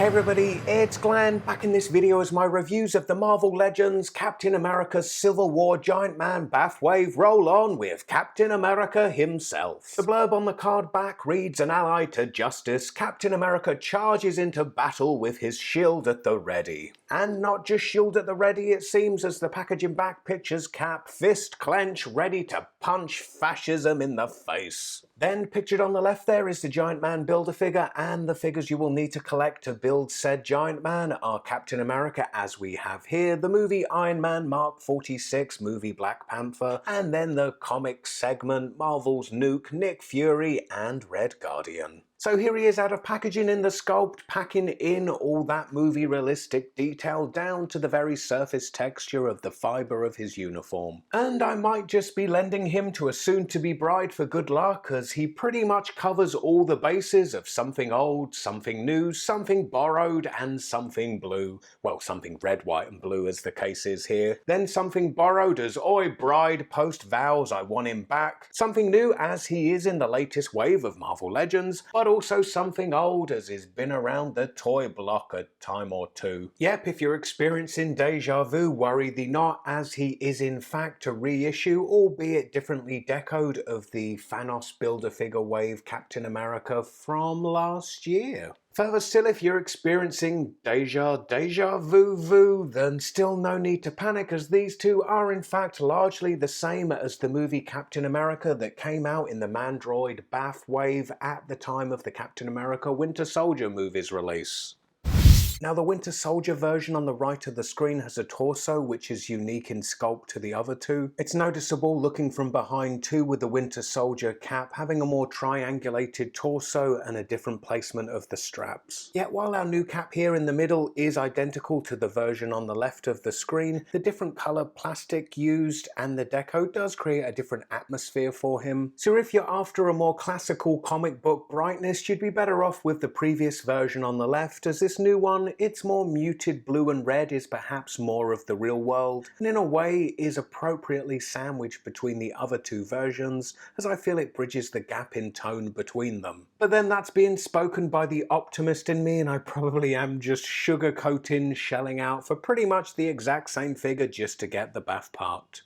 Hey everybody, it's Glenn, back in this video as my reviews of the Marvel Legends Captain America's Civil War Giant Man Bathwave roll on with Captain America himself. The blurb on the card back reads, an ally to justice, Captain America charges into battle with his shield at the ready. And not just shield at the ready, it seems, as the packaging back pictures Cap, fist clench, ready to punch fascism in the face. Then pictured on the left there is the Giant Man Build-A-Figure, and the figures you will need to collect to build said Giant Man are Captain America, as we have here, the movie Iron Man Mark 46, movie Black Panther, and then the comic segment Marvel's Nuke, Nick Fury, and Red Guardian. So here he is out of packaging in the sculpt, packing in all that movie realistic detail down to the very surface texture of the fibre of his uniform. And I might just be lending him to a soon-to-be bride for good luck, as he pretty much covers all the bases of something old, something new, something borrowed, and something blue. Well, something red, white, and blue as the case is here. Then something borrowed as, oi bride, post vows I want him back. Something new as he is in the latest wave of Marvel Legends, but also something old as he's been around the toy block a time or two. Yep, if you're experiencing deja vu, worry thee not, as he is in fact a reissue, albeit differently decoed, of the Thanos Build-A-Figure wave Captain America from last year. Further still, if you're experiencing deja vu, then still no need to panic, as these two are in fact largely the same as the movie Captain America that came out in the Mandroid Bath wave at the time of the Captain America Winter Soldier movie's release. Now, the Winter Soldier version on the right of the screen has a torso which is unique in sculpt to the other two. It's noticeable looking from behind too, with the Winter Soldier Cap having a more triangulated torso and a different placement of the straps. Yet while our new Cap here in the middle is identical to the version on the left of the screen, the different colour plastic used and the deco does create a different atmosphere for him. So if you're after a more classical comic book brightness, you'd be better off with the previous version on the left, as this new one, its more muted blue and red, is perhaps more of the real world, and in a way is appropriately sandwiched between the other two versions, as I feel it bridges the gap in tone between them. But then that's being spoken by the optimist in me, and I probably am just sugarcoating, shelling out for pretty much the exact same figure just to get the bath part.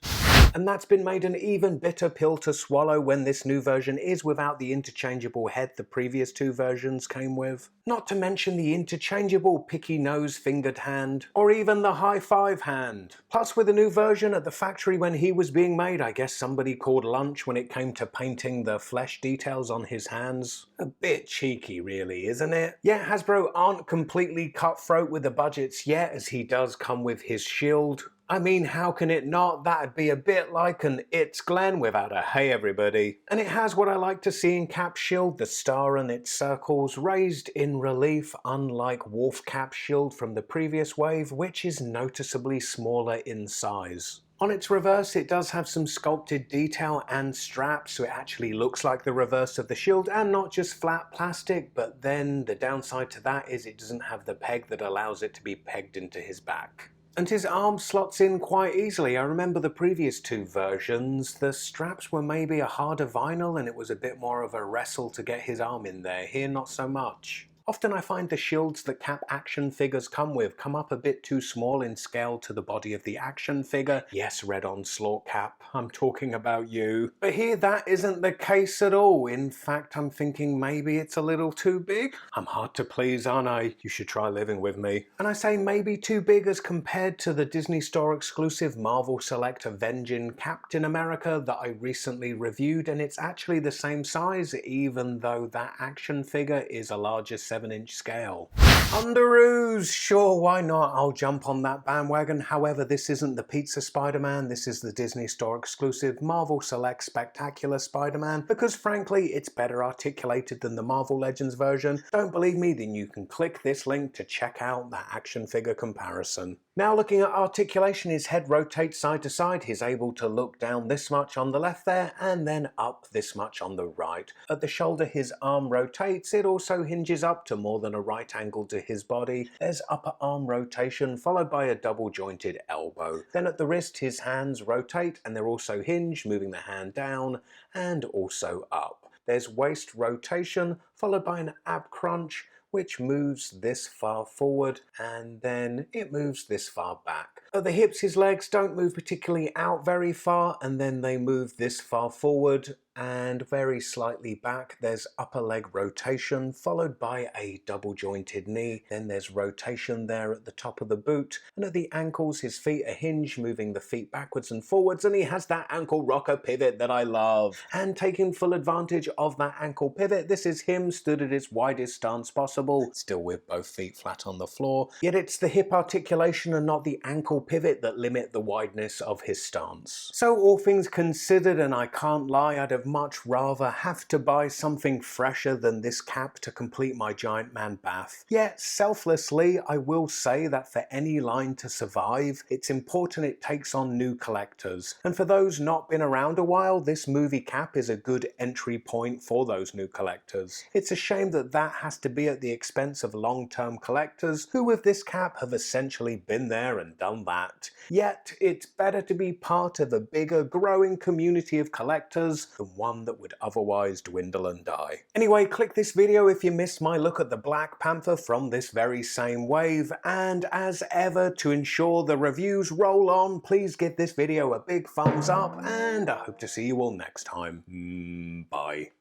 And that's been made an even bitter pill to swallow when this new version is without the interchangeable head the previous two versions came with. Not to mention the interchangeable picky nose fingered hand, or even the high five hand. Plus, with the new version at the factory when he was being made, I guess somebody called lunch when it came to painting the flesh details on his hands. A bit cheeky really, isn't it? Yeah, Hasbro aren't completely cutthroat with the budgets yet, as he does come with his shield. I mean, how can it not? That'd be a bit like an It's Glenn without a hey everybody. And it has what I like to see in Cap's shield, the star and its circles raised in relief, unlike Wolf Cap's shield from the previous wave, which is noticeably smaller in size. On its reverse, it does have some sculpted detail and straps, so it actually looks like the reverse of the shield and not just flat plastic, but then the downside to that is it doesn't have the peg that allows it to be pegged into his back. And his arm slots in quite easily. I remember the previous two versions, the straps were maybe a harder vinyl and it was a bit more of a wrestle to get his arm in there. Here, not so much. Often I find the shields that Cap action figures come with come up a bit too small in scale to the body of the action figure. Yes, Red Onslaught Cap, I'm talking about you. But here that isn't the case at all. In fact, I'm thinking maybe it's a little too big. I'm hard to please, aren't I? You should try living with me. And I say maybe too big as compared to the Disney Store exclusive Marvel Select Avenging Captain America that I recently reviewed, and it's actually the same size, even though that action figure is a larger 7-inch scale. Underoos! Sure, why not? I'll jump on that bandwagon. However, this isn't the Pizza Spider-Man, this is the Disney Store exclusive Marvel Select Spectacular Spider-Man, because frankly, it's better articulated than the Marvel Legends version. Don't believe me? Then you can click this link to check out that action figure comparison. Now looking at articulation, his head rotates side to side. He's able to look down this much on the left there, and then up this much on the right. At the shoulder, his arm rotates. It also hinges up to more than a right angle to his body. There's upper arm rotation, followed by a double jointed elbow. Then at the wrist, his hands rotate, and they're also hinged, moving the hand down and also up. There's waist rotation, followed by an ab crunch, which moves this far forward and then it moves this far back. At the hips, his legs don't move particularly out very far, and then they move this far forward and very slightly back. There's upper leg rotation followed by a double jointed knee. Then there's rotation there at the top of the boot, and at the ankles his feet are hinged, moving the feet backwards and forwards, and he has that ankle rocker pivot that I love. And taking full advantage of that ankle pivot, this is him stood at his widest stance possible, still with both feet flat on the floor. Yet it's the hip articulation and not the ankle pivot that limit the wideness of his stance. So all things considered, and I can't lie, I'd have much rather have to buy something fresher than this cap to complete my Giant Man bath. Yet selflessly, I will say that for any line to survive, it's important it takes on new collectors. And for those not been around a while, this movie cap is a good entry point for those new collectors. It's a shame that that has to be at the expense of long-term collectors who with this cap have essentially been there and done that. Yet it's better to be part of a bigger, growing community of collectors than one that would otherwise dwindle and die. Anyway, click this video if you missed my look at the Black Panther from this very same wave, and as ever, to ensure the reviews roll on, please give this video a big thumbs up, and I hope to see you all next time. Bye.